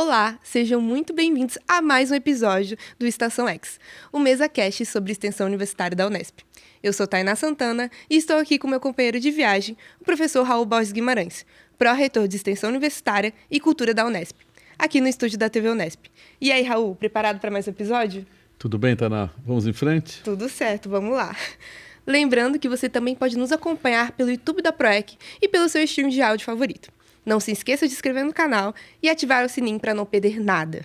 Olá, sejam muito bem-vindos a mais um episódio do Estação X, o MesaCast sobre extensão universitária da Unesp. Eu sou Tainá Santana e estou aqui com meu companheiro de viagem, o professor Raul Borges Guimarães, pró-reitor de Extensão Universitária e Cultura da Unesp, aqui no estúdio da TV Unesp. E aí, Raul, preparado para mais um episódio? Tudo bem, Tainá? Vamos em frente? Tudo certo, vamos lá. Lembrando que você também pode nos acompanhar pelo YouTube da PROEC e pelo seu stream de áudio favorito. Não se esqueça de se inscrever no canal e ativar o sininho para não perder nada.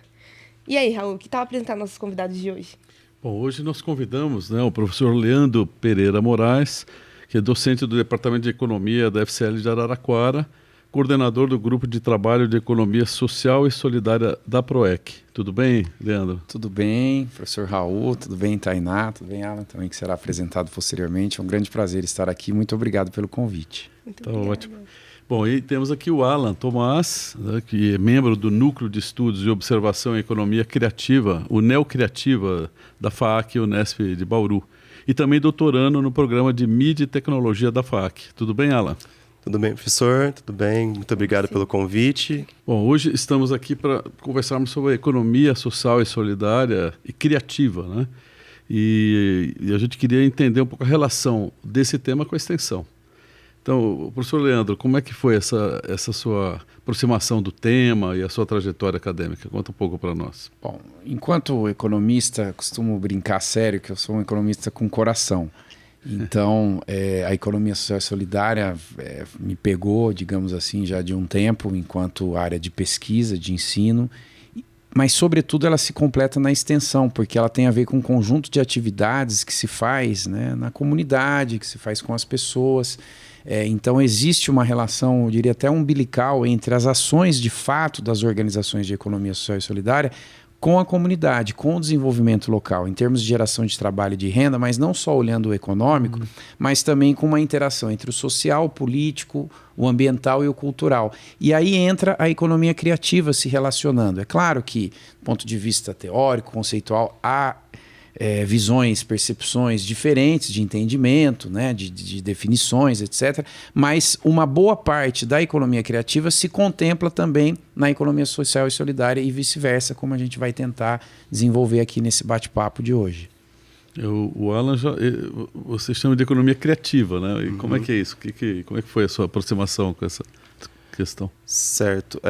E aí, Raul, que tal apresentar nossos convidados de hoje? Bom, hoje nós convidamos o professor Leandro Pereira Moraes, que é docente do Departamento de Economia da FCL de Araraquara, coordenador do Grupo de Trabalho de Economia Social e Solidária da PROEC. Tudo bem, Leandro? Tudo bem, professor Raul, tudo bem, Tainá, tudo bem, Alan, também que será apresentado posteriormente. É um grande prazer estar aqui, muito obrigado pelo convite. Muito obrigada. Ótimo. Bom, e temos aqui o Alan Tomás, que é membro do Núcleo de Estudos e Observação em Economia Criativa, o Neocriativa da FAAC Unesp de Bauru, e também doutorando no programa de Mídia e Tecnologia da FAAC. Tudo bem, Alan? Tudo bem, professor? Tudo bem? Muito obrigado pelo convite. Bom, hoje estamos aqui para conversarmos sobre a economia social e solidária e criativa, né? E a gente queria entender um pouco a relação desse tema com a extensão. Então, professor Leandro, como é que foi essa sua aproximação do tema e a sua trajetória acadêmica? Conta um pouco para nós. Bom, enquanto economista, costumo brincar sério que eu sou um economista com coração. Então, a economia social e solidária me pegou, digamos assim, já de um tempo, enquanto área de pesquisa, de ensino, mas, sobretudo, ela se completa na extensão, porque ela tem a ver com um conjunto de atividades que se faz, né, na comunidade, que se faz com as pessoas. Então, existe uma relação, eu diria até umbilical, entre as ações de fato das organizações de economia social e solidária com a comunidade, com o desenvolvimento local, em termos de geração de trabalho e de renda, mas não só olhando o econômico, mas também com uma interação entre o social, o político, o ambiental e o cultural. E aí entra a economia criativa se relacionando. É claro que, do ponto de vista teórico, conceitual, há visões, percepções diferentes de entendimento, né, de definições, etc. Mas uma boa parte da economia criativa se contempla também na economia social e solidária e vice-versa, como a gente vai tentar desenvolver aqui nesse bate-papo de hoje. O Alan, você chama de economia criativa, né? E como é que é isso? Como é que foi a sua aproximação com essa questão? Certo.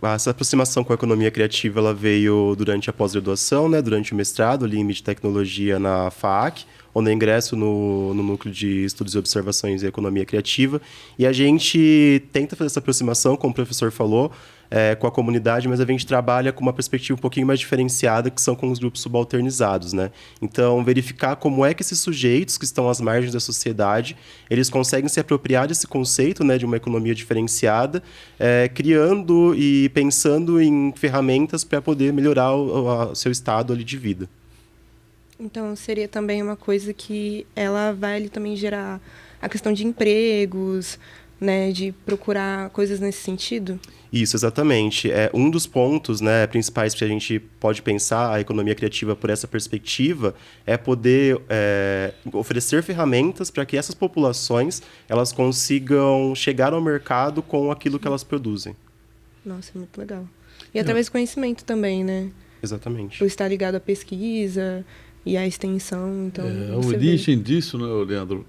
Essa aproximação com a economia criativa ela veio durante a pós-graduação, né, durante o mestrado, ali em Mídia e Tecnologia na FAAC, onde eu ingresso no Núcleo de Estudos e Observações em Economia Criativa. E a gente tenta fazer essa aproximação, como o professor falou, com a comunidade, mas a gente trabalha com uma perspectiva um pouquinho mais diferenciada, que são com os grupos subalternizados, né? Então, verificar como é que esses sujeitos que estão às margens da sociedade, eles conseguem se apropriar desse conceito, né, de uma economia diferenciada, criando e pensando em ferramentas para poder melhorar o seu estado ali de vida. Então, seria também uma coisa que ela vai ali também gerar a questão de empregos, né, de procurar coisas nesse sentido? Isso, exatamente. Um dos pontos, né, principais que a gente pode pensar a economia criativa por essa perspectiva é poder oferecer ferramentas para que essas populações elas consigam chegar ao mercado com aquilo que elas produzem. Nossa, muito legal. E através do conhecimento também, né? Exatamente. Por estar ligado à pesquisa e à extensão. Então, A origem disso, né, Leandro?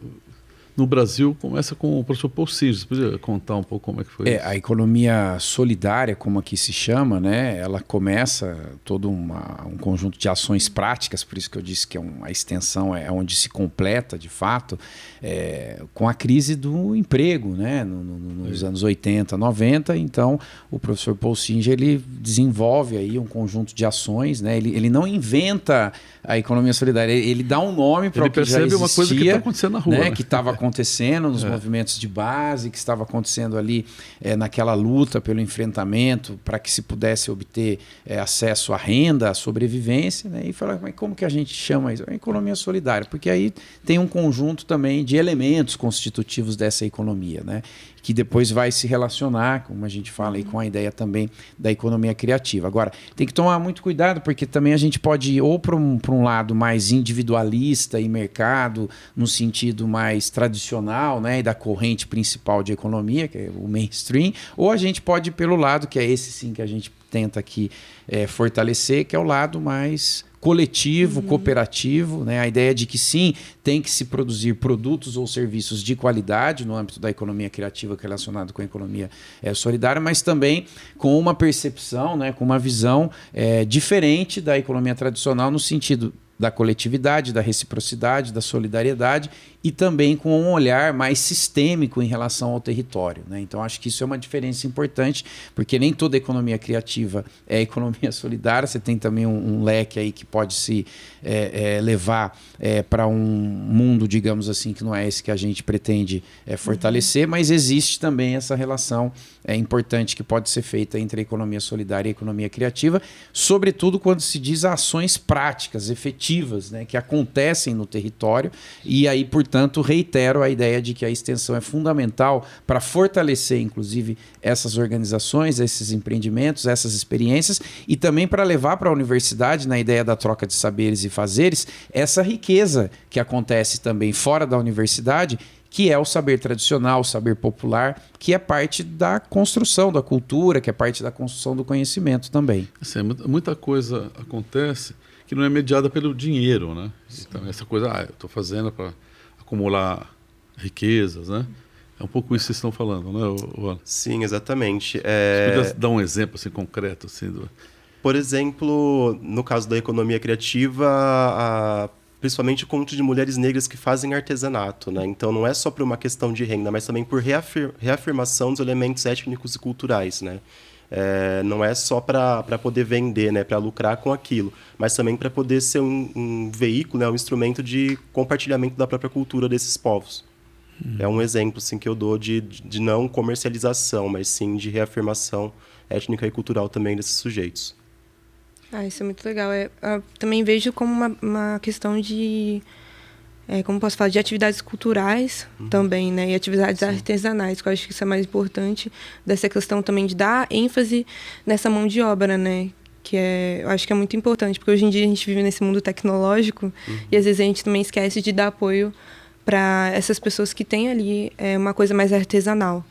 No Brasil, começa com o professor Paul Singer. Você podia contar um pouco como é que foi isso? A economia solidária, como aqui se chama, né, ela começa todo um conjunto de ações práticas, por isso que eu disse que a extensão é onde se completa, de fato, com a crise do emprego, né, nos anos 80, 90. Então, o professor Paul Singer ele desenvolve aí um conjunto de ações, né, ele não inventa a economia solidária, ele dá um nome para o que já existia. Ele percebe uma coisa que está acontecendo na rua. Né, que estava acontecendo nos movimentos de base, que estava acontecendo ali naquela luta pelo enfrentamento para que se pudesse obter acesso à renda, à sobrevivência, né? E falar, mas como que a gente chama isso? Economia solidária, porque aí tem um conjunto também de elementos constitutivos dessa economia, né? que depois vai se relacionar, como a gente fala aí, com a ideia também da economia criativa. Agora, tem que tomar muito cuidado, porque também a gente pode ir ou para um lado mais individualista e mercado, no sentido mais tradicional, né, e da corrente principal de economia, que é o mainstream, ou a gente pode ir pelo lado, que é esse sim que a gente tenta aqui fortalecer, que é o lado mais coletivo, cooperativo, né? A ideia de que sim, tem que se produzir produtos ou serviços de qualidade no âmbito da economia criativa relacionado com a economia solidária, mas também com uma percepção, né, com uma visão diferente da economia tradicional no sentido da coletividade, da reciprocidade, da solidariedade e também com um olhar mais sistêmico em relação ao território, né? Então, acho que isso é uma diferença importante, porque nem toda economia criativa é economia solidária, você tem também um leque aí que pode se levar para um mundo, digamos assim, que não é esse que a gente pretende fortalecer, mas existe também essa relação importante que pode ser feita entre a economia solidária e a economia criativa, sobretudo quando se diz ações práticas, efetivas, né, que acontecem no território, e aí, portanto, reitero a ideia de que a extensão é fundamental para fortalecer, inclusive, essas organizações, esses empreendimentos, essas experiências, e também para levar para a universidade, na ideia da troca de saberes e fazeres, essa riqueza que acontece também fora da universidade, que é o saber tradicional, o saber popular, que é parte da construção da cultura, que é parte da construção do conhecimento também. Assim, muita coisa acontece que não é mediada pelo dinheiro, né? Então, essa coisa, eu estou fazendo para acumular riquezas, né? É um pouco isso que vocês estão falando, né, Alan? Sim, exatamente. Você podia dar um exemplo assim, concreto? Assim, Por exemplo, no caso da economia criativa, principalmente o conjunto de mulheres negras que fazem artesanato, né? Então, não é só por uma questão de renda, mas também por reafirmação dos elementos étnicos e culturais, né? Não é só para poder vender, né, para lucrar com aquilo, mas também para poder ser um veículo, né, um instrumento de compartilhamento da própria cultura desses povos. É um exemplo assim, que eu dou de não comercialização, mas sim de reafirmação étnica e cultural também desses sujeitos. Isso é muito legal. Eu também vejo como uma questão de... como posso falar, de atividades culturais também, né? E atividades artesanais, que eu acho que isso é mais importante, dessa questão também de dar ênfase nessa mão de obra, né? Que eu acho que é muito importante, porque hoje em dia a gente vive nesse mundo tecnológico e às vezes a gente também esquece de dar apoio para essas pessoas que têm ali uma coisa mais artesanal.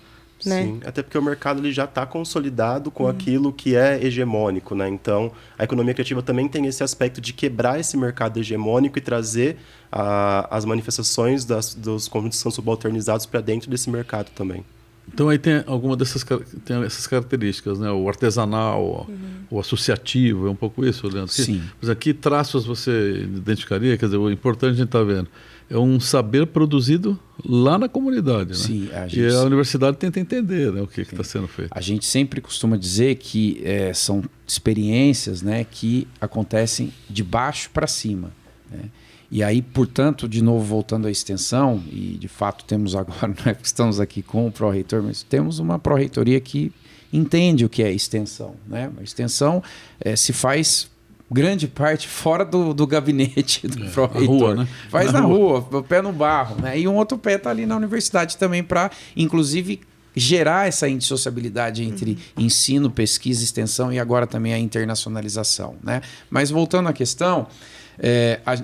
Né? Sim, até porque o mercado ele já está consolidado com aquilo que é hegemônico, né? Então, a economia criativa também tem esse aspecto de quebrar esse mercado hegemônico e trazer as manifestações dos conjuntos que são subalternizados para dentro desse mercado também. Então aí tem alguma essas características, né? O artesanal, o associativo, é um pouco isso, Leandro? Sim. Mas aqui traços você identificaria, quer dizer, o importante a gente está vendo é um saber produzido lá na comunidade, né? Sim, E a universidade tenta entender, né, o que está sendo feito. A gente sempre costuma dizer que são experiências, né, que acontecem de baixo para cima, né? E aí, portanto, de novo, voltando à extensão, e de fato temos agora, não é que estamos aqui com o pró-reitor, mas temos uma pró-reitoria que entende o que é extensão, né? A extensão se faz grande parte fora do gabinete do pró-reitor, né? Faz na rua, o pé no barro, né? E um outro pé está ali na universidade também para, inclusive, gerar essa indissociabilidade entre ensino, pesquisa, extensão e agora também a internacionalização, né? Mas voltando à questão,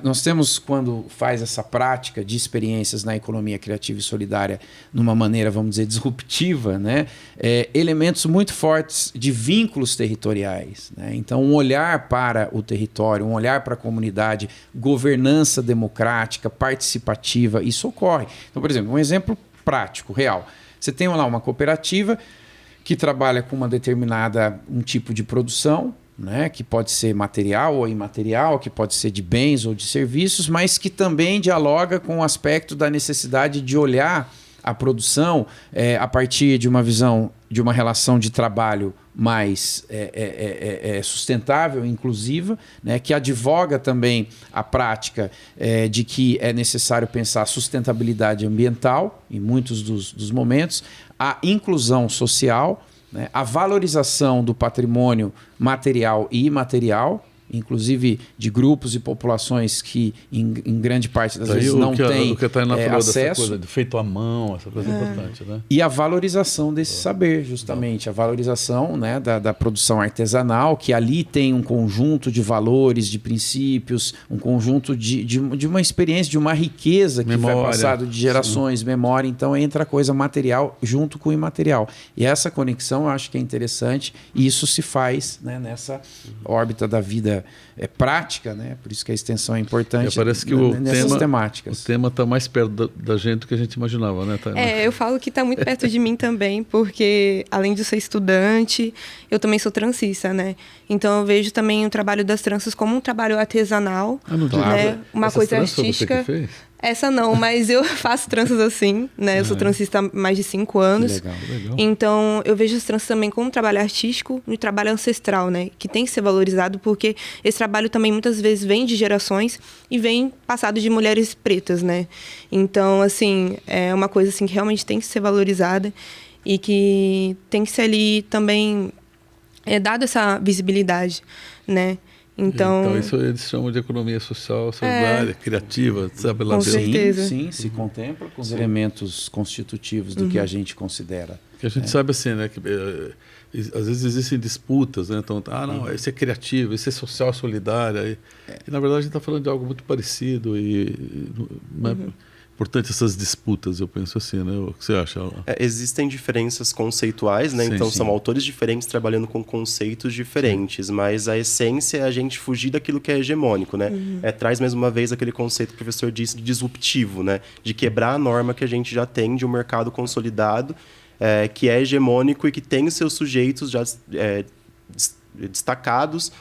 nós temos, quando faz essa prática de experiências na economia criativa e solidária numa maneira, vamos dizer, disruptiva, né? Elementos muito fortes de vínculos territoriais, né? Então, um olhar para o território, um olhar para a comunidade, governança democrática, participativa, isso ocorre. Então, por exemplo, um exemplo prático, real. Você tem lá uma cooperativa que trabalha com um tipo de produção, né, que pode ser material ou imaterial, que pode ser de bens ou de serviços, mas que também dialoga com o aspecto da necessidade de olhar a produção a partir de uma visão de uma relação de trabalho mais sustentável, inclusiva, né, que advoga também a prática de que é necessário pensar a sustentabilidade ambiental em muitos dos momentos, a inclusão social, né, a valorização do patrimônio material e imaterial, inclusive de grupos e populações que, em grande parte das vezes, não têm o que a Tainá falou acesso. dessa coisa de feito à mão, essa coisa importante, né? E a valorização desse saber, justamente. A valorização, né, da produção artesanal, que ali tem um conjunto de valores, de princípios, um conjunto de uma experiência, de uma riqueza que vai passado de gerações, memória. Então entra a coisa material junto com o imaterial. E essa conexão eu acho que é interessante, e isso se faz, né, nessa órbita da vida prática, né? Por isso que a extensão é importante. Parece que nessas temáticas. O tema está mais perto da gente do que a gente imaginava, né, Tainá? Eu falo que está muito perto de mim também, porque além de ser estudante, eu também sou transista, né? Então eu vejo também o trabalho das tranças como um trabalho artesanal, né? Uma Essas coisa tranças artística. Você que fez? Essa não, mas eu faço tranças assim, né? Eu sou transista há mais de 5 anos. Que legal. Então, eu vejo as tranças também como um trabalho artístico e um trabalho ancestral, né? Que tem que ser valorizado, porque esse trabalho também muitas vezes vem de gerações e vem passado de mulheres pretas, né? Então, assim, é uma coisa assim que realmente tem que ser valorizada e que tem que ser ali também dado essa visibilidade, né? Então isso eles chamam de economia social, solidária, criativa, sabe lá com Deus. certeza. Sim, se contempla com os elementos constitutivos do que a gente considera. Que a gente sabe assim, né? Que, às vezes existem disputas, né? Então, não, esse é criativo, esse é social, solidário. E na verdade a gente está falando de algo muito parecido importante essas disputas, eu penso assim, né? O que você acha? Existem diferenças conceituais, né? Sim, então sim. são autores diferentes trabalhando com conceitos diferentes, mas a essência é a gente fugir daquilo que é hegemônico, né? Traz mais uma vez aquele conceito que o professor disse de disruptivo, né? De quebrar a norma que a gente já tem de um mercado consolidado, que é hegemônico e que tem os seus sujeitos já destacados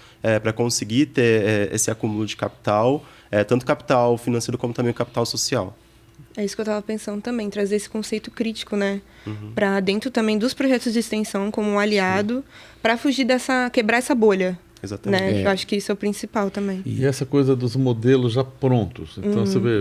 para conseguir ter esse acúmulo de capital, tanto capital financeiro como também o capital social. É isso que eu estava pensando também, trazer esse conceito crítico, né? Para dentro também dos projetos de extensão como um aliado, para fugir quebrar essa bolha. Exatamente. Né? Eu acho que isso é o principal também. E essa coisa dos modelos já prontos. Então, você vê,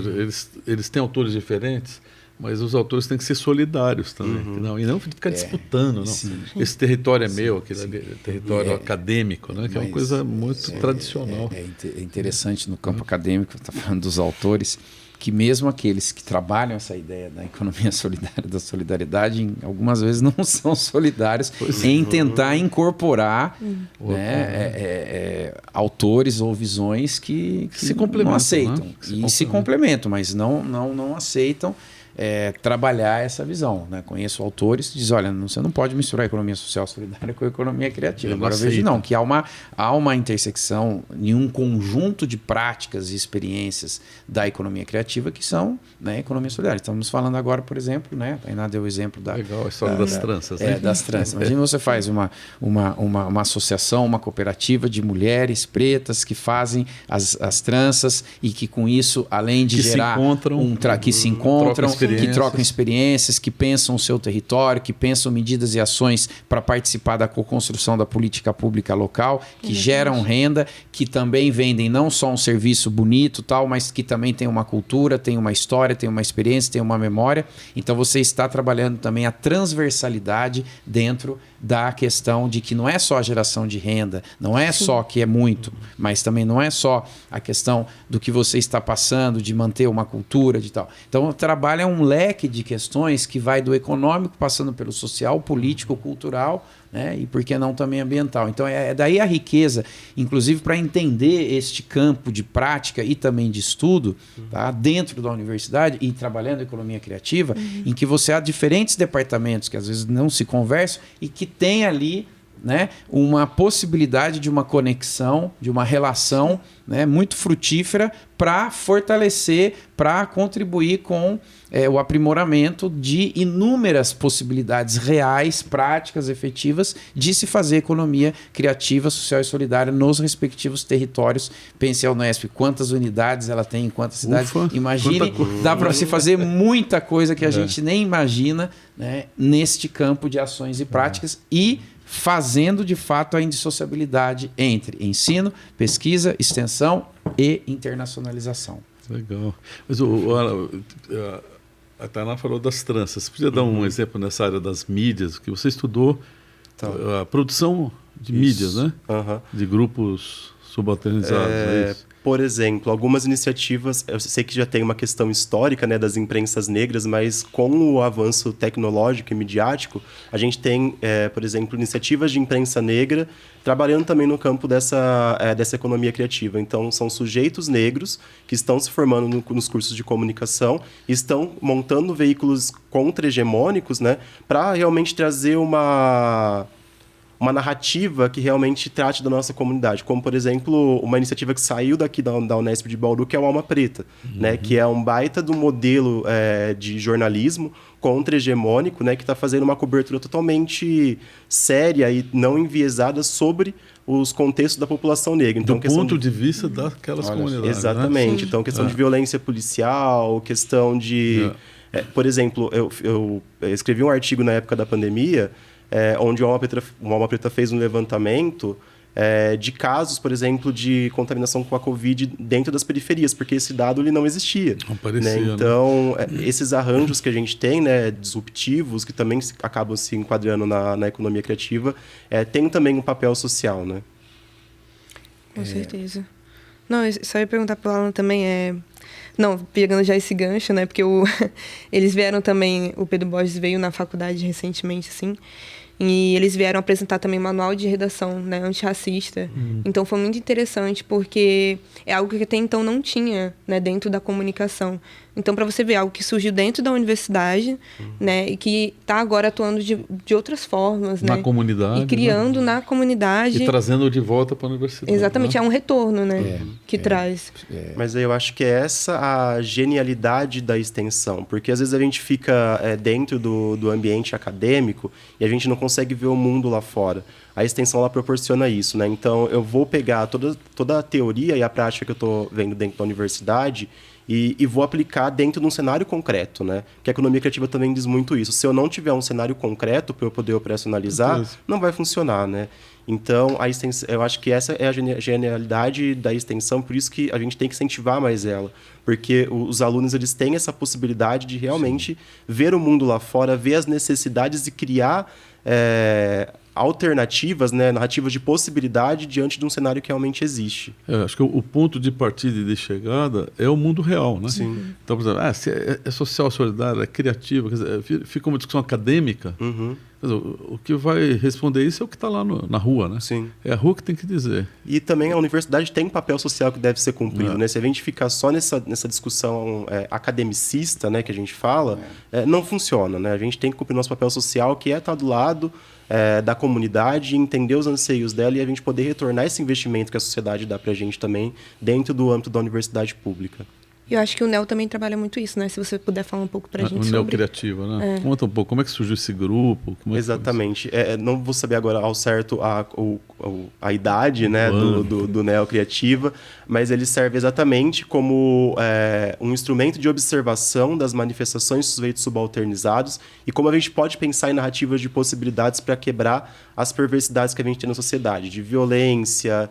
eles têm autores diferentes, mas os autores têm que ser solidários também. E não ficar disputando. Não. Sim. Esse território é meu, aquele ali é território acadêmico, né? Que é uma coisa muito tradicional. É interessante no campo acadêmico, está falando dos autores, que mesmo aqueles que trabalham essa ideia da economia solidária, da solidariedade, algumas vezes não são solidários em tentar incorporar autores ou visões que se complementam, não aceitam. Né? Se complementam, mas não aceitam trabalhar essa visão. Né? Conheço autores que dizem, olha, você não pode misturar a economia social solidária com a economia criativa. Agora eu vejo que há uma intersecção em um conjunto de práticas e experiências da economia criativa que são, né, economia solidária. Estamos falando agora, por exemplo, né, a Tainá deu o exemplo Legal, a história das tranças. Né? Das tranças. Imagina você faz uma associação, uma cooperativa de mulheres pretas que fazem as tranças e que com isso, além de gerar que se encontram, que trocam experiências, que pensam o seu território, que pensam medidas e ações para participar da co-construção da política pública local, que geram renda, que também vendem não só um serviço bonito, tal, mas que também tem uma cultura, tem uma história, tem uma experiência, tem uma memória. Então você está trabalhando também a transversalidade dentro da questão de que não é só a geração de renda, não é só que é muito, mas também não é só a questão do que você está passando, de manter uma cultura, de tal. Então trabalha um leque de questões que vai do econômico, passando pelo social, político, cultural, né? E por que não também ambiental. Então é daí a riqueza, inclusive para entender este campo de prática e também de estudo, tá? Dentro da universidade e trabalhando economia criativa, em que você há diferentes departamentos que às vezes não se conversam e que tem ali, né, uma possibilidade de uma conexão, de uma relação, né, muito frutífera para fortalecer, para contribuir com o aprimoramento de inúmeras possibilidades reais, práticas, efetivas de se fazer economia criativa, social e solidária nos respectivos territórios. Pense a Unesp, quantas unidades ela tem em quantas cidades. Imagine, dá para se fazer muita coisa que a gente nem imagina, né, neste campo de ações e práticas e fazendo de fato a indissociabilidade entre ensino, pesquisa, extensão e internacionalização. Legal. Mas a Tainá falou das tranças. Você podia dar um exemplo nessa área das mídias, que você estudou a produção de mídias, né? De grupos subalternizados, é isso? Por exemplo, algumas iniciativas, eu sei que já tem uma questão histórica, né, das imprensas negras, mas com o avanço tecnológico e midiático, a gente tem, por exemplo, iniciativas de imprensa negra trabalhando também no campo dessa economia criativa. Então, são sujeitos negros que estão se formando nos cursos de comunicação, estão montando veículos contra-hegemônicos, né, para realmente trazer uma narrativa que realmente trate da nossa comunidade, como, por exemplo, uma iniciativa que saiu daqui da Unesp de Bauru, que é o Alma Preta, né, que é um baita do modelo de jornalismo contra-hegemônico, né, que está fazendo uma cobertura totalmente séria e não enviesada sobre os contextos da população negra. Então, do ponto de vista daquelas comunidades. Exatamente. Né? Então, questão de violência policial, questão de... por exemplo, eu escrevi um artigo na época da pandemia, onde o Alma Preta fez um levantamento de casos, por exemplo, de contaminação com a Covid dentro das periferias, porque esse dado ele não existia. Não parecia, né? Então, esses arranjos que a gente tem, né, disruptivos, que também acabam se enquadrando na economia criativa, tem também um papel social, né? Com certeza. Não, eu só ia perguntar para o Alan também, Não, pegando já esse gancho, né? Porque eles vieram também, o Pedro Borges veio na faculdade recentemente, assim, e eles vieram apresentar também manual de redação, né, antirracista. Então foi muito interessante, porque é algo que até então não tinha, né, dentro da comunicação. Então, para você ver, algo que surgiu dentro da universidade, né, e que está agora atuando de outras formas, na né? comunidade. E criando, né? na comunidade. E trazendo de volta para a universidade. Exatamente, né? é um retorno, né, que traz. Mas eu acho que é essa a genialidade da extensão, porque às vezes a gente fica dentro do ambiente acadêmico e a gente não consegue ver o mundo lá fora. A extensão ela proporciona isso, né? Então eu vou pegar toda a teoria e a prática que eu estou vendo dentro da universidade e vou aplicar dentro de um cenário concreto, né? Porque a economia criativa também diz muito isso. Se eu não tiver um cenário concreto para eu poder operacionalizar, não vai funcionar, né? Então, a extensão, eu acho que essa é a genialidade da extensão, por isso que a gente tem que incentivar mais ela. Porque os alunos eles têm essa possibilidade de realmente ver o mundo lá fora, ver as necessidades e criar alternativas, né, narrativas de possibilidade diante de um cenário que realmente existe. Acho que o ponto de partida e de chegada é o mundo real, né? Sim. Então, por exemplo, se é social, solidário, é criativa, quer dizer, fica uma discussão acadêmica. Quer dizer, o que vai responder isso é o que está lá na rua, né? Sim. É a rua que tem que dizer. E também a universidade tem um papel social que deve ser cumprido, né? Se a gente ficar só nessa discussão academicista, né, que a gente fala, não funciona, né? A gente tem que cumprir nosso papel social, que é estar do lado da comunidade, entender os anseios dela e a gente poder retornar esse investimento que a sociedade dá para a gente também dentro do âmbito da universidade pública. Eu acho que o NEL também trabalha muito isso, né? Se você puder falar um pouco pra gente sobre... O NEL Criativa, né? Conta um pouco, como é que surgiu esse grupo? Exatamente. Não vou saber agora ao certo a idade, né, do NEL Criativa, mas ele serve exatamente como um instrumento de observação das manifestações de sujeitos subalternizados e como a gente pode pensar em narrativas de possibilidades para quebrar as perversidades que a gente tem na sociedade, de violência...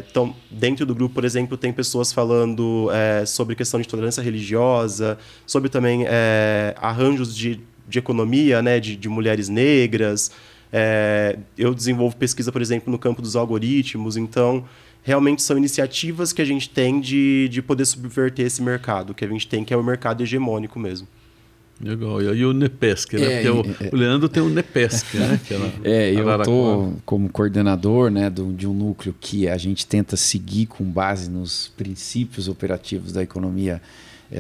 Então, dentro do grupo, por exemplo, tem pessoas falando sobre questão de tolerância religiosa, sobre também arranjos de economia, né, de mulheres negras. Eu desenvolvo pesquisa, por exemplo, no campo dos algoritmos. Então, realmente são iniciativas que a gente tem de poder subverter esse mercado, que a gente tem, que é o mercado hegemônico mesmo. Legal. E aí o NEPESC, né? Porque o Leandro tem o NEPESC, né? Eu estou como coordenador, né, de um núcleo que a gente tenta seguir com base nos princípios operativos da economia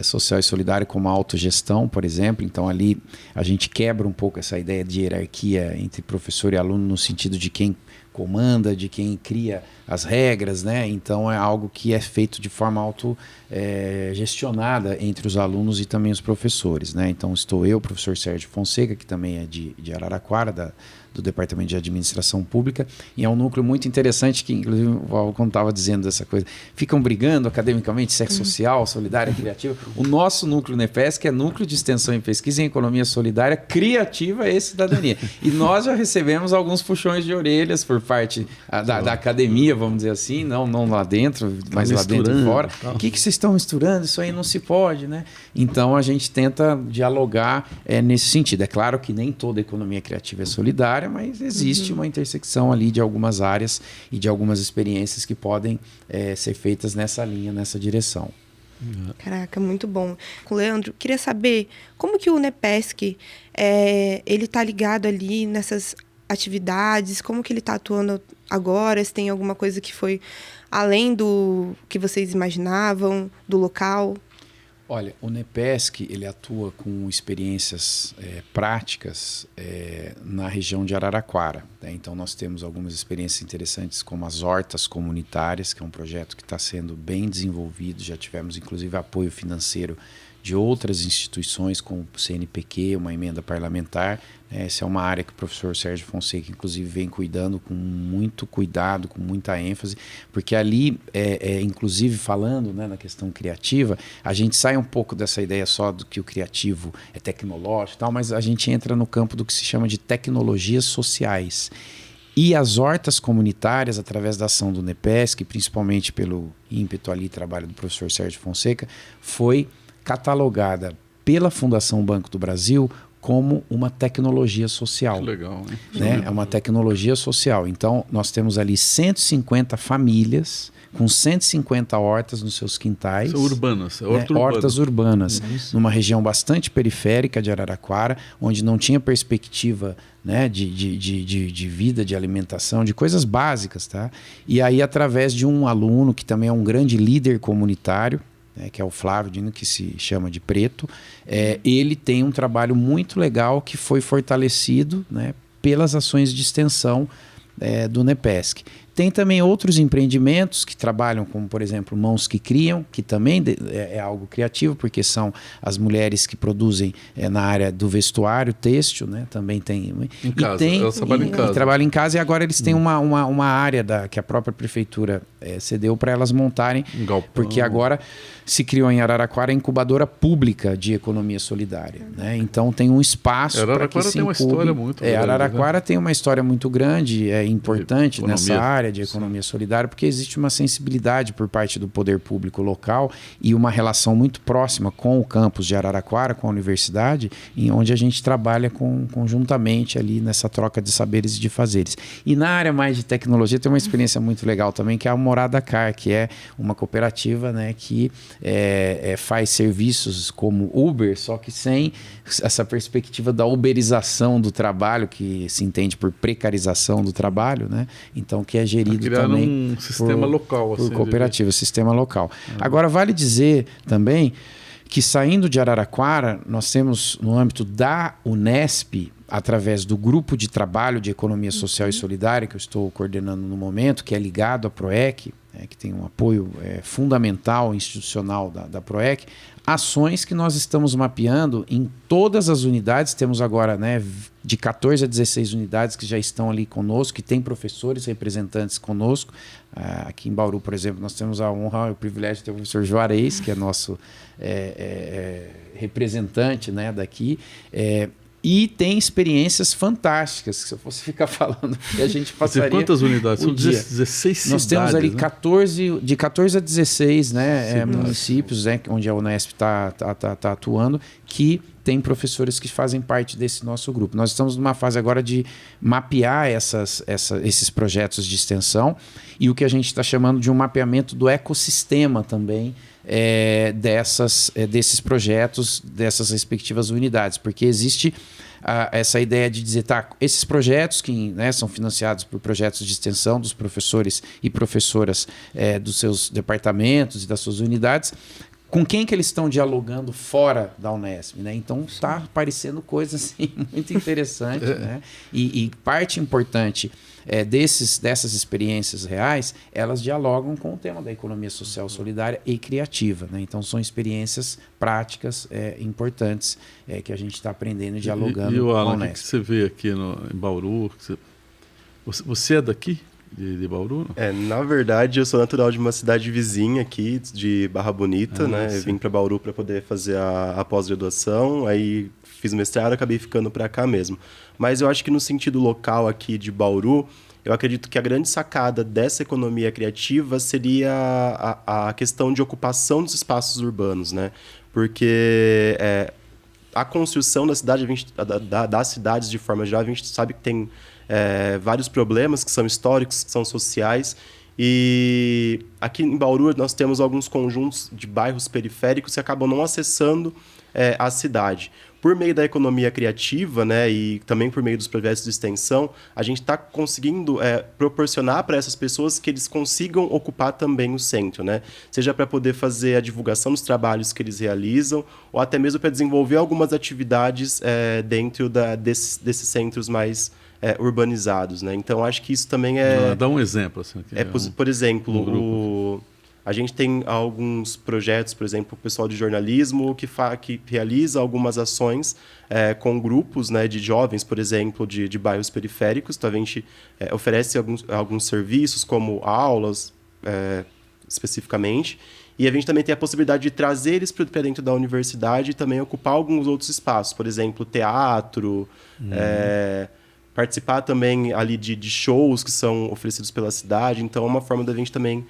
social e solidária, como a autogestão, por exemplo. Então, ali a gente quebra um pouco essa ideia de hierarquia entre professor e aluno no sentido de quem comanda, de quem cria as regras, né? Então é algo que é feito de forma gestionada entre os alunos e também os professores, né? Então estou eu, o professor Sérgio Fonseca, que também é de Araraquara, do Departamento de Administração Pública, e é um núcleo muito interessante que, inclusive, quando estava dizendo dessa coisa, ficam brigando academicamente, sexo social, solidária, criativa. O nosso núcleo NEPESC é Núcleo de Extensão e Pesquisa em Economia Solidária, Criativa e Cidadania. E nós já recebemos alguns puxões de orelhas por parte da academia, vamos dizer assim, não lá dentro, mas lá dentro e fora. O que vocês estão misturando? Isso aí não se pode, né? Então a gente tenta dialogar nesse sentido. É claro que nem toda economia criativa é solidária, mas existe uma intersecção ali de algumas áreas e de algumas experiências que podem ser feitas nessa linha, nessa direção. Caraca, muito bom. Leandro, queria saber como que o Unepesc ele está ligado ali nessas atividades, como que ele está atuando agora, se tem alguma coisa que foi além do que vocês imaginavam, do local? Olha, o Unepesc ele atua com experiências práticas na região de Araraquara. Né? Então nós temos algumas experiências interessantes como as hortas comunitárias, que é um projeto que está sendo bem desenvolvido. Já tivemos inclusive apoio financeiro de outras instituições, como o CNPq, uma emenda parlamentar. Essa é uma área que o professor Sérgio Fonseca, inclusive, vem cuidando com muito cuidado, com muita ênfase, porque ali, inclusive falando, né, na questão criativa, a gente sai um pouco dessa ideia só do que o criativo é tecnológico e tal, mas a gente entra no campo do que se chama de tecnologias sociais. E as hortas comunitárias, através da ação do Unepesc, principalmente pelo ímpeto ali, trabalho do professor Sérgio Fonseca, foi catalogada pela Fundação Banco do Brasil como uma tecnologia social. Que legal, hein? Né? É uma tecnologia social. Então, nós temos ali 150 famílias com 150 hortas nos seus quintais. São urbanas, hortas urbanas, numa região bastante periférica de Araraquara, onde não tinha perspectiva, né, de vida, de alimentação, de coisas básicas. Tá? E aí, através de um aluno que também é um grande líder comunitário, que é o Flávio Dino, que se chama de Preto, ele tem um trabalho muito legal que foi fortalecido, né, pelas ações de extensão do Unepesc. Tem também outros empreendimentos que trabalham, como, por exemplo, Mãos que Criam, que também é algo criativo, porque são as mulheres que produzem na área do vestuário, têxtil, né? Também tem. Em casa, elas trabalham em casa. E trabalham em casa, e agora eles têm uma área que a própria prefeitura cedeu para elas montarem, porque agora se criou em Araraquara a incubadora pública de economia solidária. Né? Então tem um espaço para que se incube. Araraquara tem uma história muito grande. Araraquara tem uma história muito grande, importante nessa área de economia solidária, porque existe uma sensibilidade por parte do poder público local e uma relação muito próxima com o campus de Araraquara, com a universidade, em onde a gente trabalha conjuntamente ali nessa troca de saberes e de fazeres. E na área mais de tecnologia tem uma experiência muito legal também, que é a Morada Car, que é uma cooperativa, né, que faz serviços como Uber, só que sem essa perspectiva da uberização do trabalho, que se entende por precarização do trabalho, né? Então, que é gerido também um sistema local, por cooperativa, sistema local. Agora, vale dizer também que, saindo de Araraquara, nós temos, no âmbito da Unesp, através do grupo de trabalho de economia social e solidária, que eu estou coordenando no momento, que é ligado à PROEC, que tem um apoio fundamental institucional da PROEC, ações que nós estamos mapeando em todas as unidades. Temos agora, né, de 14 a 16 unidades que já estão ali conosco, que tem professores representantes conosco. Aqui em Bauru, por exemplo, nós temos a honra e o privilégio de ter o professor Juarez, que é nosso representante, né, daqui. E tem experiências fantásticas, que se eu fosse ficar falando, que a gente passaria. Quantas unidades? São 16 cidades. Nós temos ali, né? de 14 a 16, né, municípios, né, onde a Unesp está atuando, que tem professores que fazem parte desse nosso grupo. Nós estamos numa fase agora de mapear esses projetos de extensão e o que a gente está chamando de um mapeamento do ecossistema também, desses projetos, dessas respectivas unidades, porque existe essa ideia de dizer, esses projetos que, né, são financiados por projetos de extensão dos professores e professoras dos seus departamentos e das suas unidades, com quem que eles estão dialogando fora da Unesp, né? Então está aparecendo coisas assim, muito interessantes, né? E parte importante dessas experiências reais, elas dialogam com o tema da economia social solidária e criativa, né? Então são experiências práticas importantes que a gente está aprendendo e dialogando com a Unesp. E o Alan, o que você vê aqui em Bauru? Você é daqui? De Bauru? Na verdade, eu sou natural de uma cidade vizinha aqui, de Barra Bonita, né? Eu vim para Bauru para poder fazer a pós-graduação, aí fiz o mestrado, acabei ficando para cá mesmo. Mas eu acho que no sentido local aqui de Bauru, eu acredito que a grande sacada dessa economia criativa seria a questão de ocupação dos espaços urbanos, né? Porque a construção da cidade, das cidades de forma geral, a gente sabe que tem vários problemas que são históricos, que são sociais. E aqui em Bauru nós temos alguns conjuntos de bairros periféricos que acabam não acessando a cidade. Por meio da economia criativa, né, e também por meio dos projetos de extensão, a gente está conseguindo proporcionar para essas pessoas que eles consigam ocupar também o centro, né? Seja para poder fazer a divulgação dos trabalhos que eles realizam, ou até mesmo para desenvolver algumas atividades dentro desses centros mais urbanizados, né? Então, acho que isso também Dá um exemplo. Assim, por exemplo, a gente tem alguns projetos, por exemplo, o pessoal de jornalismo que realiza algumas ações com grupos, né, de jovens, por exemplo, de bairros periféricos. Então, a gente oferece alguns serviços, como aulas, especificamente. E a gente também tem a possibilidade de trazer eles para dentro da universidade e também ocupar alguns outros espaços, por exemplo, teatro, participar também ali de shows que são oferecidos pela cidade. Então, é uma forma da gente também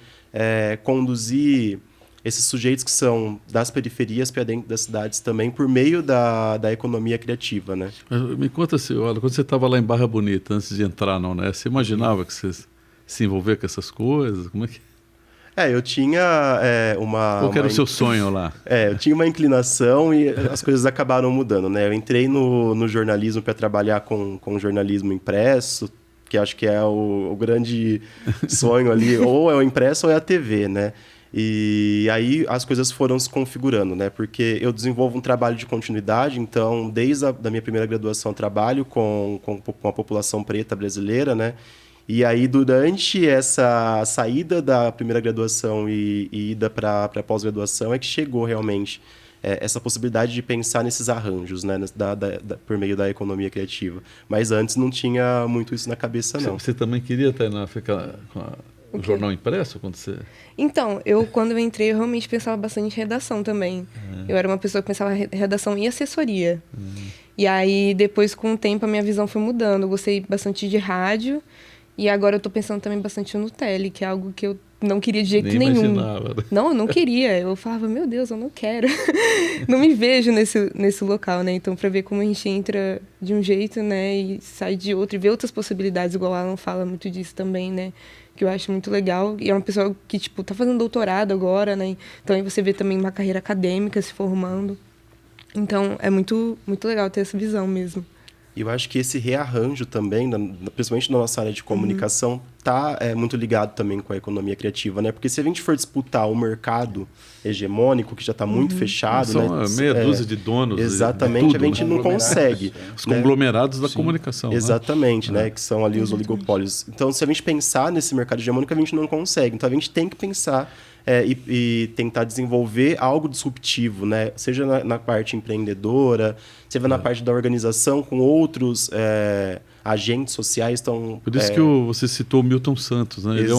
conduzir esses sujeitos que são das periferias para dentro das cidades também por meio da economia criativa, né? Me conta, olha, quando você estava lá em Barra Bonita, antes de entrar na Unesp, você imaginava que você se envolver com essas coisas? Como é que... eu tinha Qual que era o seu sonho lá? Eu tinha uma inclinação e as coisas acabaram mudando, né? Eu entrei no jornalismo para trabalhar com jornalismo impresso, que acho que é o grande sonho ali, ou é o impresso ou é a TV, né? E aí as coisas foram se configurando, né? Porque eu desenvolvo um trabalho de continuidade, então desde a minha primeira graduação eu trabalho com a população preta brasileira, né? E aí durante essa saída da primeira graduação e ida para a pós-graduação é que chegou realmente essa possibilidade de pensar nesses arranjos, né, por meio da economia criativa. Mas antes não tinha muito isso na cabeça, não. Você também queria, Tainá, ficar com o jornal impresso? Então, quando eu entrei, eu realmente pensava bastante em redação também. Eu era uma pessoa que pensava em redação e assessoria. E aí, depois, com o tempo, a minha visão foi mudando. Eu gostei bastante de rádio. E agora eu tô pensando também bastante no tele, que é algo que eu não queria de jeito nenhum. Imaginava. Não, eu não queria. Eu falava, meu Deus, eu não quero. Não me vejo nesse local, né? Então, para ver como a gente entra de um jeito, né, e sai de outro, e ver outras possibilidades, igual o Alan fala muito disso também, né? Que eu acho muito legal. E é uma pessoa que, tipo, tá fazendo doutorado agora, né? Então, aí você vê também uma carreira acadêmica se formando. Então, é muito, muito legal ter essa visão mesmo. E eu acho que esse rearranjo também, principalmente na nossa área de comunicação, está muito ligado também com a economia criativa, né? Porque se a gente for disputar o mercado hegemônico, que já está muito fechado... São né? meia dúzia de donos. Exatamente, tudo, a gente não consegue. Os conglomerados da comunicação. Exatamente, né? Que são ali os oligopólios. Então, se a gente pensar nesse mercado hegemônico, a gente não consegue. Então, a gente tem que pensar e tentar desenvolver algo disruptivo, né? Seja na parte empreendedora, seja na parte da organização com outros agentes sociais. Então, por isso que você citou o Milton Santos, né? Ele é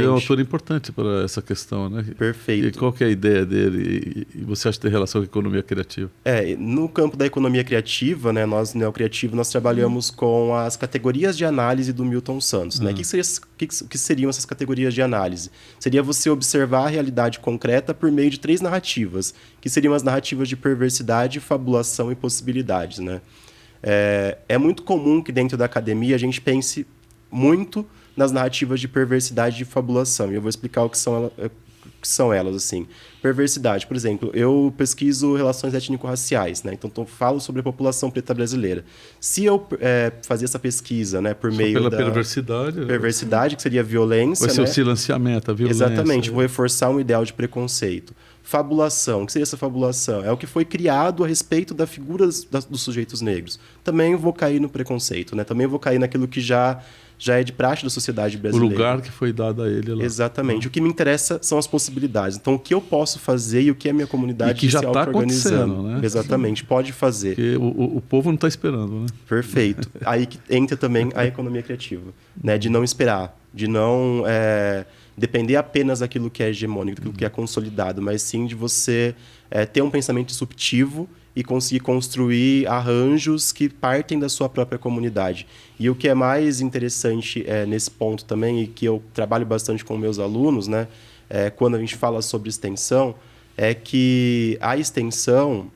um autor importante para essa questão, né? Perfeito. E qual que é a ideia dele? E você acha que tem relação com a economia criativa? No campo da economia criativa, né, nós, Neocriativo, nós trabalhamos com as categorias de análise do Milton Santos. Né? O que seriam essas categorias de análise? Seria você observar a realidade concreta por meio de 3 narrativas, que seriam as narrativas de perversidade, fabulação e possibilidades. Né? É muito comum que dentro da academia a gente pense muito nas narrativas de perversidade e de fabulação. E eu vou explicar o que são elas, assim. Perversidade, por exemplo, eu pesquiso relações étnico-raciais, né? Então falo sobre a população preta brasileira. Se eu fazer essa pesquisa, né, por meio pela da perversidade, que seria a violência, vai ser, né? o silenciamento, a violência. Exatamente, vou reforçar um ideal de preconceito. Fabulação, o que seria essa fabulação? É o que foi criado a respeito da figura dos sujeitos negros. Também vou cair no preconceito, né? Também vou cair naquilo que já é de praxe da sociedade brasileira. O lugar que foi dado a ele lá. Exatamente. O que me interessa são as possibilidades. Então, o que eu posso fazer e o que a minha comunidade que já está acontecendo, né? Exatamente, pode fazer. Porque o povo não está esperando, né? Perfeito. Aí que entra também a economia criativa, né? De não esperar, de não depender apenas daquilo que é hegemônico, daquilo que é consolidado, mas sim de você ter um pensamento disruptivo e conseguir construir arranjos que partem da sua própria comunidade. E o que é mais interessante nesse ponto também, e que eu trabalho bastante com meus alunos, né, quando a gente fala sobre extensão, é que a extensão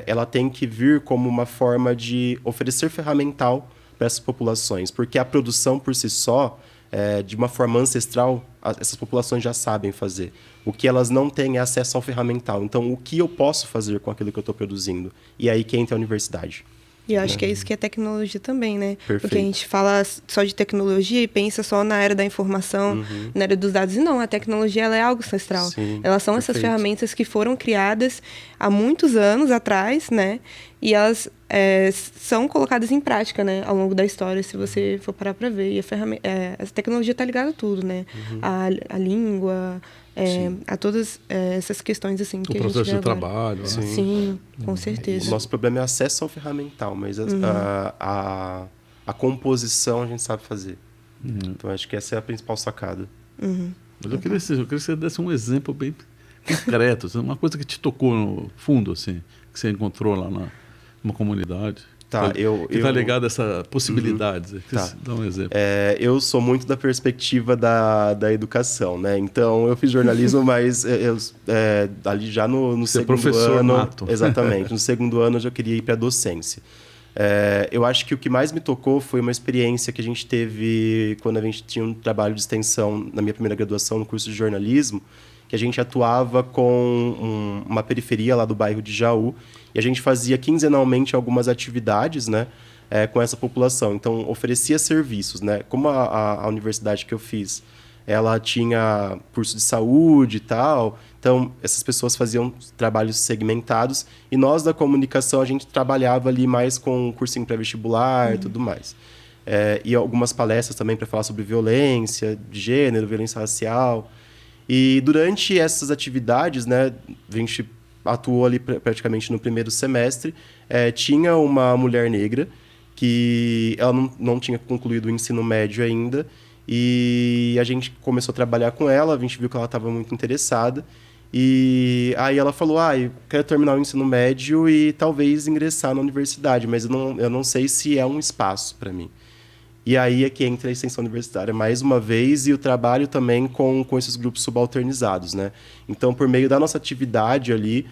ela tem que vir como uma forma de oferecer ferramental para essas populações, porque a produção por si só, de uma forma ancestral, essas populações já sabem fazer. O que elas não têm é acesso ao ferramental. Então, o que eu posso fazer com aquilo que eu estou produzindo? E aí que entra a universidade. E eu acho que é isso que é tecnologia também, né? Perfeito. Porque a gente fala só de tecnologia e pensa só na era da informação, na era dos dados. E não, a tecnologia ela é algo ancestral. Sim, elas são essas ferramentas que foram criadas há muitos anos atrás, né? E elas são colocadas em prática, né? Ao longo da história, se você for parar para ver. E a tecnologia está ligada a tudo, né? A língua... a todas essas questões assim que o a gente processo vê de agora. trabalho. Né? Sim, com certeza. O nosso problema é acesso ao ferramental, mas a composição a gente sabe fazer. Então, acho que essa é a principal sacada. Mas eu queria que você desse um exemplo bem concreto, uma coisa que te tocou no fundo, assim, que você encontrou lá numa comunidade. Tá, que está ligado a essa possibilidade. Tá. Dá um exemplo. Eu sou muito da perspectiva da educação, né? Então, eu fiz jornalismo, mas ali já no Você segundo é professor ano... nato. Exatamente. No segundo ano, eu já queria ir para a docência. Eu acho que o que mais me tocou foi uma experiência que a gente teve quando a gente tinha um trabalho de extensão na minha primeira graduação no curso de jornalismo, que a gente atuava com uma periferia lá do bairro de Jaú, e a gente fazia quinzenalmente algumas atividades, né, com essa população. Então, oferecia serviços, né? Como a universidade que eu fiz, ela tinha curso de saúde e tal, então essas pessoas faziam trabalhos segmentados, e nós da comunicação, a gente trabalhava ali mais com cursinho pré-vestibular e tudo mais. E algumas palestras também para falar sobre violência de gênero, violência racial. E durante essas atividades, né, a gente atuou ali praticamente no primeiro semestre, tinha uma mulher negra que ela não tinha concluído o ensino médio ainda, e a gente começou a trabalhar com ela, a gente viu que ela estava muito interessada, e aí ela falou, eu quero terminar o ensino médio e talvez ingressar na universidade, mas eu não sei se é um espaço para mim. E aí é que entra a extensão universitária mais uma vez, e o trabalho também com esses grupos subalternizados, né? Então, por meio da nossa atividade ali,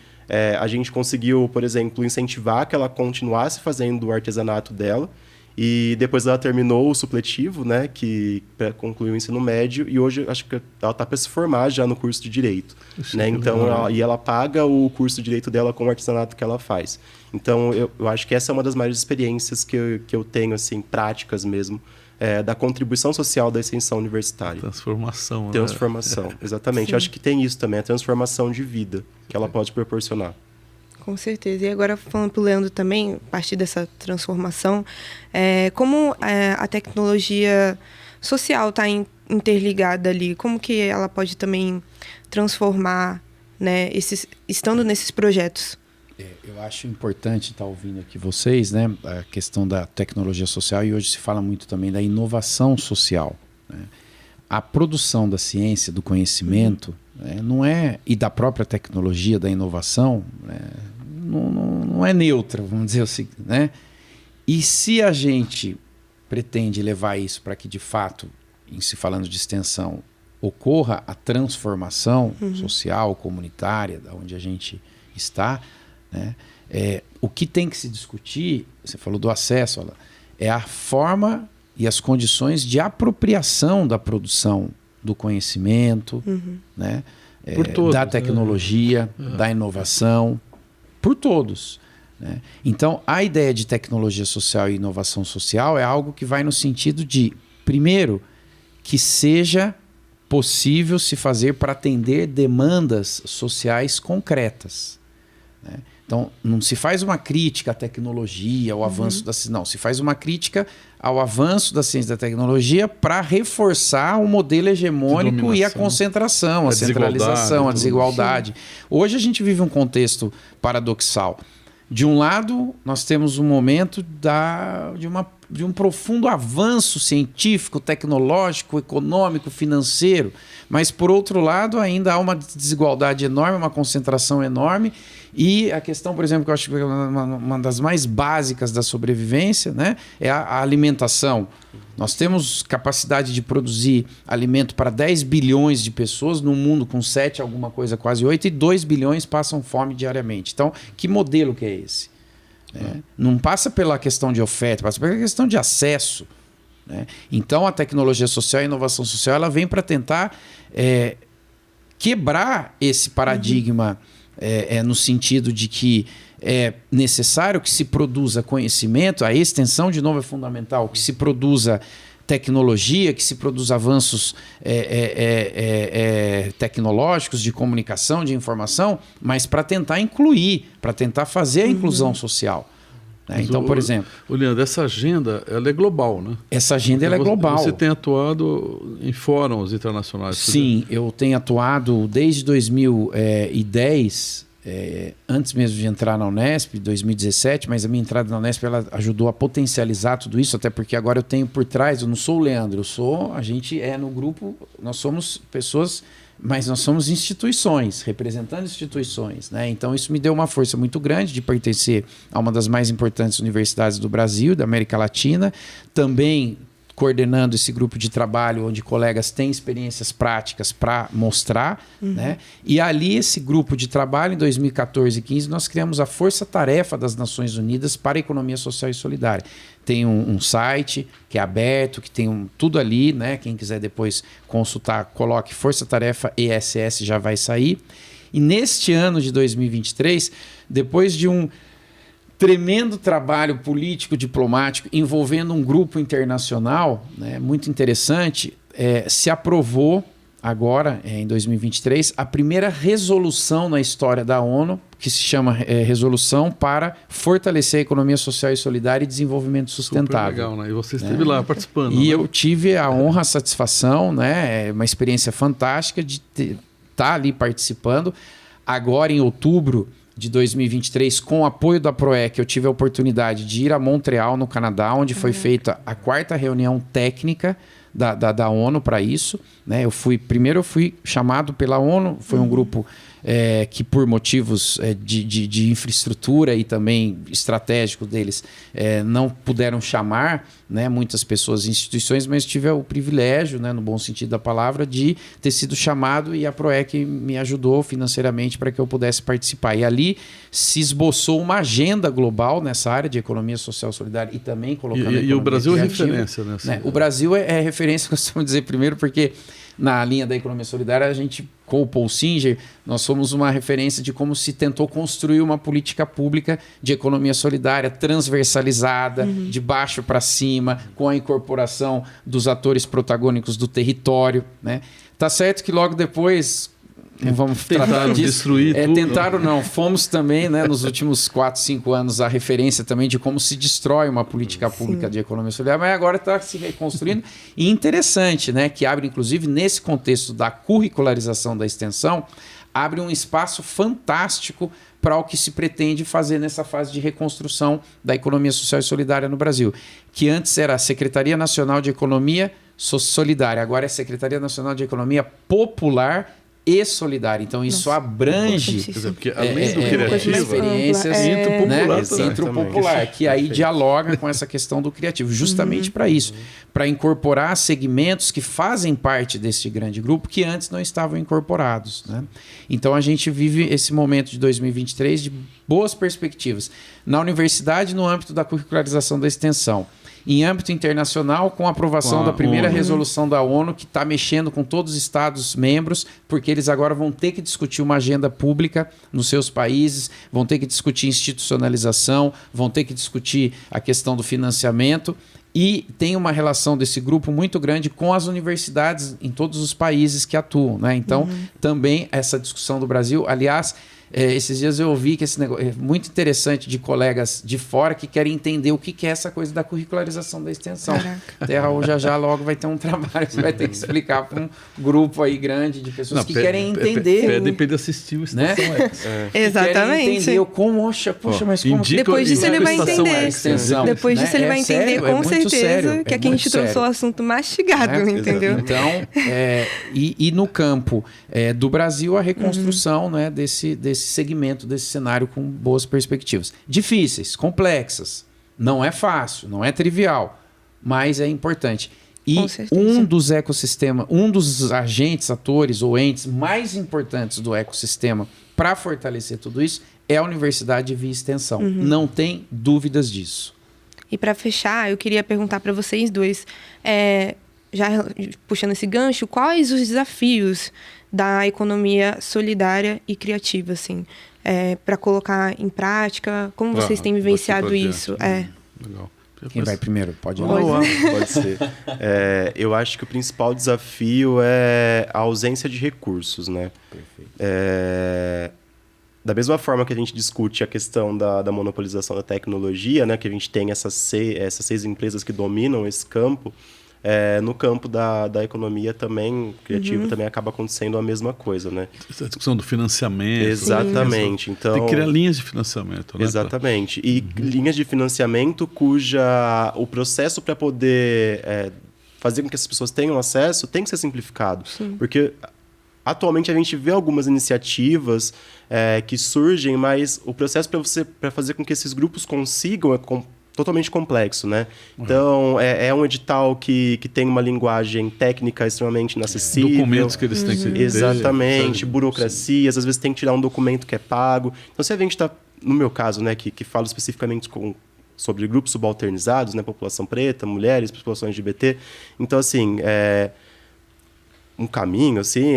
a gente conseguiu, por exemplo, incentivar que ela continuasse fazendo o artesanato dela, e depois ela terminou o supletivo, né, que concluiu o ensino médio, e hoje acho que ela está para se formar já no curso de Direito. Né? Então, ela paga o curso de Direito dela com o artesanato que ela faz. Então, eu acho que essa é uma das maiores experiências que eu tenho, assim, práticas mesmo, da contribuição social da extensão universitária. Transformação. Transformação, exatamente. Sim. Eu acho que tem isso também, a transformação de vida que ela pode proporcionar. Com certeza. E agora, falando para o Leandro também, a partir dessa transformação, como a tecnologia social está interligada ali, como que ela pode também transformar, né, estando nesses projetos? Eu acho importante estar ouvindo aqui vocês, né, a questão da tecnologia social, e hoje se fala muito também da inovação social, né? A produção da ciência, do conhecimento, não é, e da própria tecnologia, da inovação, não é neutra, vamos dizer assim, né? E se a gente pretende levar isso para que, de fato, em se falando de extensão, ocorra a transformação social, comunitária, da onde a gente está, né? O que tem que se discutir, você falou do acesso, é a forma e as condições de apropriação da produção do conhecimento, né? Por todos, da tecnologia, da inovação, por todos, né? Então, a ideia de tecnologia social e inovação social é algo que vai no sentido de, primeiro, que seja possível se fazer para atender demandas sociais concretas, né? Então, não se faz uma crítica à tecnologia, ao avanço da ciência. Não, se faz uma crítica ao avanço da ciência e da tecnologia para reforçar o modelo hegemônico e a concentração, a centralização, a desigualdade. Hoje a gente vive um contexto paradoxal. De um lado, nós temos um momento de um profundo avanço científico, tecnológico, econômico, financeiro. Mas, por outro lado, ainda há uma desigualdade enorme, uma concentração enorme, E a questão, por exemplo, que eu acho que é uma das mais básicas da sobrevivência, né, é a alimentação. Nós temos capacidade de produzir alimento para 10 bilhões de pessoas num mundo com 7, alguma coisa, quase 8, e 2 bilhões passam fome diariamente. Então, que modelo que é esse? Não passa pela questão de oferta, passa pela questão de acesso. Né? Então, a tecnologia social e a inovação social ela vem para tentar quebrar esse paradigma no sentido de que é necessário que se produza conhecimento, a extensão, de novo, é fundamental, que se produza tecnologia, que se produza avanços tecnológicos, de comunicação, de informação, mas para tentar incluir, para tentar fazer a inclusão social. Né? Então, por exemplo... Leandro, essa agenda ela é global, né? Essa agenda ela é global. Você tem atuado em fóruns internacionais? Sim, eu tenho atuado desde 2010... antes mesmo de entrar na Unesp, 2017, mas a minha entrada na Unesp ela ajudou a potencializar tudo isso, até porque agora eu tenho por trás, eu não sou o Leandro, a gente no grupo, nós somos pessoas, mas nós somos instituições, representando instituições, né? Então isso me deu uma força muito grande de pertencer a uma das mais importantes universidades do Brasil, da América Latina, também coordenando esse grupo de trabalho onde colegas têm experiências práticas para mostrar. Né? E ali, esse grupo de trabalho, em 2014 e 2015, nós criamos a Força Tarefa das Nações Unidas para a Economia Social e Solidária. Tem um site que é aberto, que tem tudo ali, né? Quem quiser depois consultar, coloque Força Tarefa ESS, já vai sair. E neste ano de 2023, depois de um tremendo trabalho político, diplomático, envolvendo um grupo internacional, né, muito interessante, se aprovou agora, em 2023, a primeira resolução na história da ONU, que se chama Resolução para Fortalecer a Economia Social e Solidária e Desenvolvimento Sustentável. Super legal, né? E você esteve lá participando. E né? eu tive a honra, a satisfação, né, uma experiência fantástica de estar ali participando. Agora, em outubro de 2023, com o apoio da PROEC, eu tive a oportunidade de ir a Montreal, no Canadá, onde foi feita a 4ª reunião técnica da ONU para isso. Né? Primeiro eu fui chamado pela ONU, foi um grupo que por motivos de infraestrutura e também estratégico deles não puderam chamar, né, muitas pessoas e instituições, mas tive o privilégio, né, no bom sentido da palavra, de ter sido chamado e a PROEC me ajudou financeiramente para que eu pudesse participar. E ali se esboçou uma agenda global nessa área de economia social solidária e também colocando E o Brasil criativa, é referência nessa. né? O Brasil é referência, costumo dizer, primeiro porque na linha da economia solidária, a gente, com o Paul Singer, nós somos uma referência de como se tentou construir uma política pública de economia solidária transversalizada, de baixo para cima, com a incorporação dos atores protagônicos do território. Né? Tá certo que logo depois... Não vamos tratar disso. Destruir tudo. Tentaram não. Fomos também, né, nos últimos 4, 5 anos, a referência também de como se destrói uma política pública de economia solidária, mas agora está se reconstruindo. E interessante, né, que abre, inclusive, nesse contexto da curricularização da extensão, abre um espaço fantástico para o que se pretende fazer nessa fase de reconstrução da economia social e solidária no Brasil, que antes era a Secretaria Nacional de Economia Solidária, agora é a Secretaria Nacional de Economia Popular e solidária. Então, isso abrange porque além do criativo, experiências entre o popular, entre o popular, que aí dialoga com essa questão do criativo, justamente para isso, para incorporar segmentos que fazem parte desse grande grupo que antes não estavam incorporados. Né? Então, a gente vive esse momento de 2023 de boas perspectivas. Na universidade, no âmbito da curricularização da extensão. Em âmbito internacional, com a aprovação da primeira resolução da ONU, que está mexendo com todos os Estados membros, porque eles agora vão ter que discutir uma agenda pública nos seus países, vão ter que discutir institucionalização, vão ter que discutir a questão do financiamento. E tem uma relação desse grupo muito grande com as universidades em todos os países que atuam. Né? Então, também essa discussão do Brasil, aliás... esses dias eu ouvi que esse negócio é muito interessante de colegas de fora que querem entender o que é essa coisa da curricularização da extensão. Terra já logo vai ter um trabalho que você vai ter que explicar para um grupo aí grande de pessoas que querem entender. Pedem para ele assistir o Estação X. Exatamente. Querem entender como, poxa, mas como... Depois disso ele vai entender. Extensão, Depois disso ele vai entender sério, com certeza sério, que aqui a gente trouxe o assunto mastigado, entendeu? Então, e no campo do Brasil, a reconstrução, né, desse desse segmento, desse cenário com boas perspectivas. Difíceis, complexas, não é fácil, não é trivial, mas é importante. E um dos ecossistemas, um dos agentes, atores ou entes mais importantes do ecossistema para fortalecer tudo isso é a universidade via extensão. Não tem dúvidas disso. E para fechar, eu queria perguntar para vocês dois, já puxando esse gancho, quais os desafios da economia solidária e criativa, assim, para colocar em prática? Como vocês têm vivenciado isso? Legal. Quem vai primeiro? Pode ir. Pode ser. Eu acho que o principal desafio é a ausência de recursos, né? Perfeito. Da mesma forma que a gente discute a questão da monopolização da tecnologia, né? Que a gente tem essas seis empresas que dominam esse campo, no campo da economia também, criativa, também acaba acontecendo a mesma coisa, né? Essa discussão do financiamento. Exatamente. Então, tem que criar linhas de financiamento, né? Exatamente. E linhas de financiamento o processo para poder fazer com que essas pessoas tenham acesso tem que ser simplificado. Sim. Porque atualmente a gente vê algumas iniciativas que surgem, mas o processo para fazer com que esses grupos consigam totalmente complexo, né? Então, é um edital que tem uma linguagem técnica extremamente inacessível. Documentos que eles têm que ter. Exatamente, burocracias, às vezes tem que tirar um documento que é pago. Então, se a gente está, no meu caso, né, que falo especificamente sobre grupos subalternizados, né, população preta, mulheres, população LGBT, então, assim, um caminho, assim,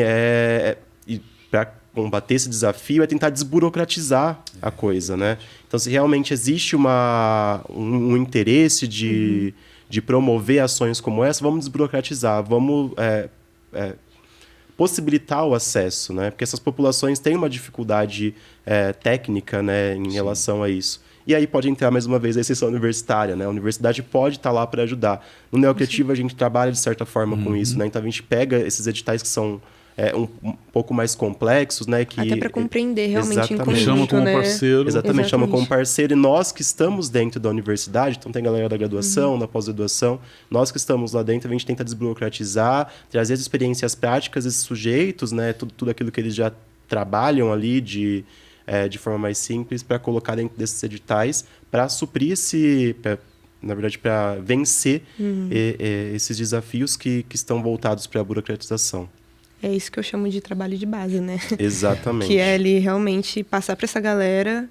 para combater esse desafio é tentar desburocratizar a coisa, né? Então, se realmente existe um interesse de promover ações como essa, vamos desburocratizar, vamos possibilitar o acesso, né? Porque essas populações têm uma dificuldade técnica, né, em relação a isso. E aí pode entrar mais uma vez a exceção universitária, né? A universidade pode estar lá para ajudar. No Neocriativo a gente trabalha de certa forma com isso, né? Então a gente pega esses editais que são um pouco mais complexos, né? Até para compreender realmente em conjunto, chama como parceiro. Exatamente, chama como parceiro. E nós que estamos dentro da universidade, então tem galera da graduação, da pós-graduação, nós que estamos lá dentro, a gente tenta desburocratizar, trazer as experiências práticas desses sujeitos, né? Tudo aquilo que eles já trabalham ali de forma mais simples para colocar dentro desses editais para suprir na verdade, para vencer esses desafios que estão voltados para a burocratização. É isso que eu chamo de trabalho de base, né? Exatamente. Que é ali realmente passar para essa galera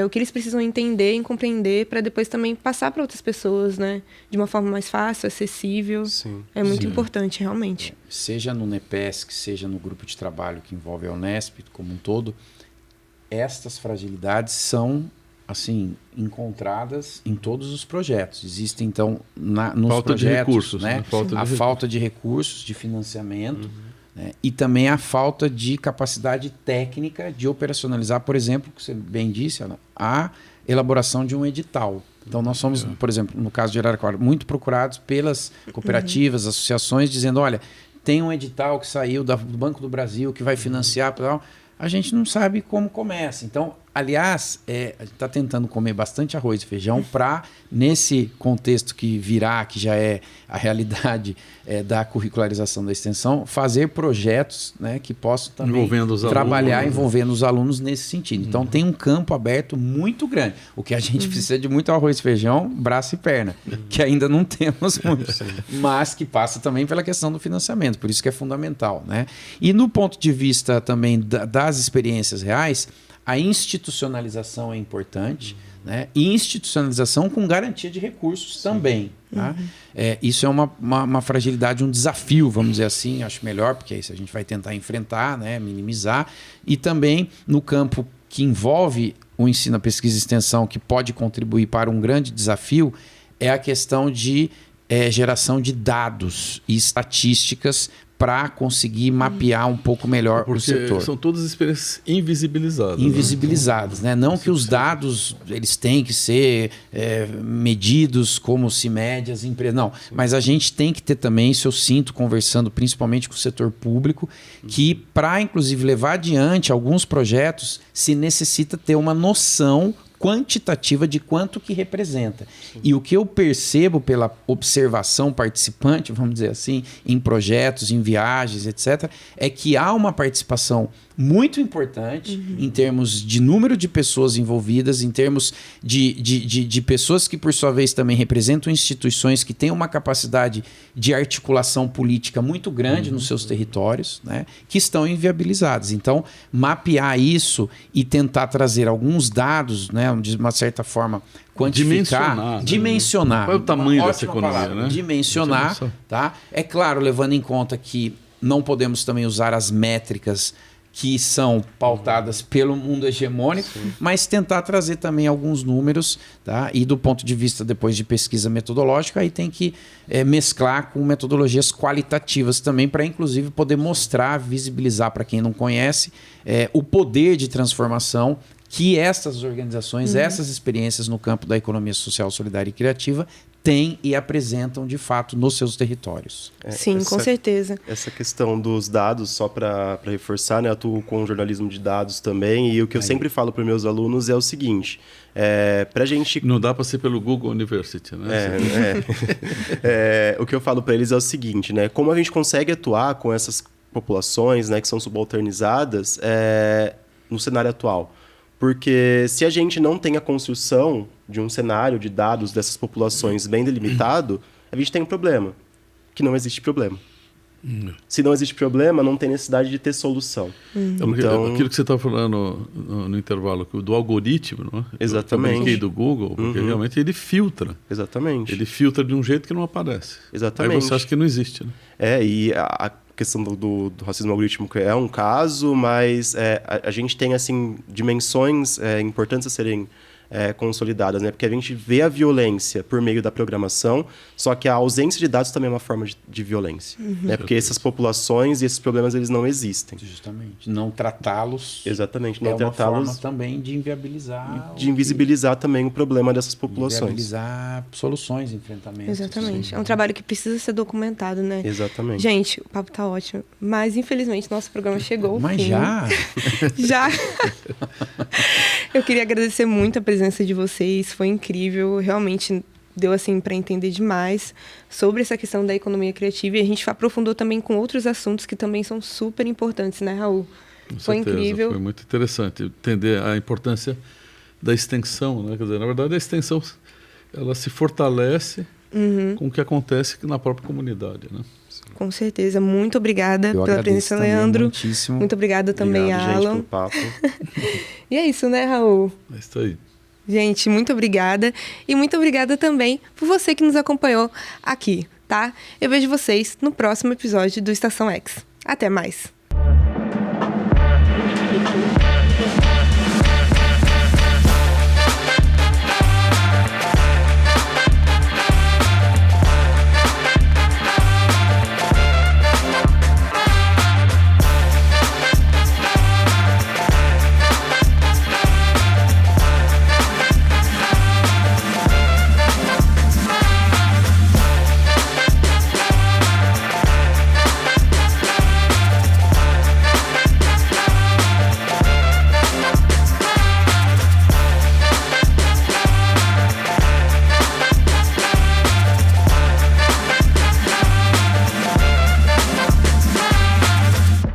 o que eles precisam entender e compreender para depois também passar para outras pessoas, né? De uma forma mais fácil, acessível. Sim. É muito importante, realmente. Seja no NEPESC, seja no grupo de trabalho que envolve a Unesp como um todo, estas fragilidades são assim encontradas em todos os projetos. Existem então nos falta projetos, de recursos, né? Falta de recursos, de financiamento, né? E também a falta de capacidade técnica de operacionalizar, por exemplo, que você bem disse, Ana, a elaboração de um edital. Então nós somos, por exemplo, no caso de Araraquara, muito procurados pelas cooperativas, associações, dizendo, olha, tem um edital que saiu do Banco do Brasil que vai financiar, a gente não sabe como começa. Então, aliás, a gente está tentando comer bastante arroz e feijão para, nesse contexto que virá, que já é a realidade da curricularização da extensão, fazer projetos, né, que possam também trabalhar envolvendo os alunos nesse sentido. Então, tem um campo aberto muito grande. O que a gente precisa de muito arroz e feijão, braço e perna, que ainda não temos muito, mas que passa também pela questão do financiamento. Por isso que é fundamental, né? E no ponto de vista também das experiências reais, a institucionalização é importante, né? E institucionalização com garantia de recursos também. Tá? Isso é uma fragilidade, um desafio, vamos dizer assim, acho melhor, porque isso a gente vai tentar enfrentar, né? Minimizar. E também no campo que envolve o ensino, a pesquisa e extensão, que pode contribuir para um grande desafio, é a questão de geração de dados e estatísticas para conseguir mapear um pouco melhor o setor. São todas experiências invisibilizadas. Invisibilizadas, né? Não que os dados eles têm que ser medidos como se mede as empresas. Não, mas a gente tem que ter também, isso eu sinto conversando principalmente com o setor público, que para inclusive levar adiante alguns projetos se necessita ter uma noção quantitativa de quanto que representa. E o que eu percebo pela observação participante, vamos dizer assim, em projetos, em viagens, etc., é que há uma participação muito importante em termos de número de pessoas envolvidas, em termos de pessoas que, por sua vez, também representam instituições que têm uma capacidade de articulação política muito grande nos seus territórios, né, que estão inviabilizadas. Então, mapear isso e tentar trazer alguns dados, né, de uma certa forma, quantificar, dimensionar. Qual é o tamanho dessa economia, né? Dimensionar, tá? É claro, levando em conta que não podemos também usar as métricas que são pautadas pelo mundo hegemônico, mas tentar trazer também alguns números, tá? E do ponto de vista depois de pesquisa metodológica, aí tem que mesclar com metodologias qualitativas também, para inclusive poder mostrar, visibilizar para quem não conhece o poder de transformação que essas organizações, essas experiências no campo da economia social, solidária e criativa têm e apresentam de fato nos seus territórios. Sim, com certeza. Essa questão dos dados, só para reforçar, né, eu atuo com jornalismo de dados também, e o que eu sempre falo para os meus alunos é o seguinte, para a gente... Não dá para ser pelo Google University, né? O que eu falo para eles é o seguinte, né, como a gente consegue atuar com essas populações, né, que são subalternizadas no cenário atual? Porque se a gente não tem a construção de um cenário de dados dessas populações bem delimitado, a gente tem um problema, que não existe problema. Se não existe problema, não tem necessidade de ter solução. Então, aquilo que você estava falando no intervalo, do algoritmo, não é? Exatamente. Eu brinquei do Google, porque realmente ele filtra. Exatamente. Ele filtra de um jeito que não aparece. Exatamente. Aí você acha que não existe, né? E a questão do racismo algorítmico é um caso, mas a gente tem assim dimensões importantes a serem consolidadas, né? Porque a gente vê a violência por meio da programação, só que a ausência de dados também é uma forma de violência, né? Porque essas populações e esses problemas eles não existem. Justamente. Não tratá-los. Exatamente. Não uma tratá-los forma também de inviabilizar. De invisibilizar também o problema dessas populações. Inviabilizar soluções, enfrentamentos. Exatamente. É um trabalho que precisa ser documentado, né? Exatamente. Gente, o papo tá ótimo, mas infelizmente nosso programa chegou ao Mas fim. já? Eu queria agradecer muito a presença de vocês, foi incrível, realmente deu assim para entender demais sobre essa questão da economia criativa, e a gente aprofundou também com outros assuntos que também são super importantes, né, Raul? Foi incrível. Foi muito interessante entender a importância da extensão, né? Quer dizer, na verdade a extensão ela se fortalece com o que acontece na própria comunidade, né? Com certeza. Muito obrigada pela presença, Leandro. Muitíssimo. Muito obrigada também, Obrigado, Alan. gente, pelo papo. E é isso, né, Raul? É isso aí. Gente, muito obrigada. E muito obrigada também por você que nos acompanhou aqui, tá? Eu vejo vocês no próximo episódio do Estação X. Até mais!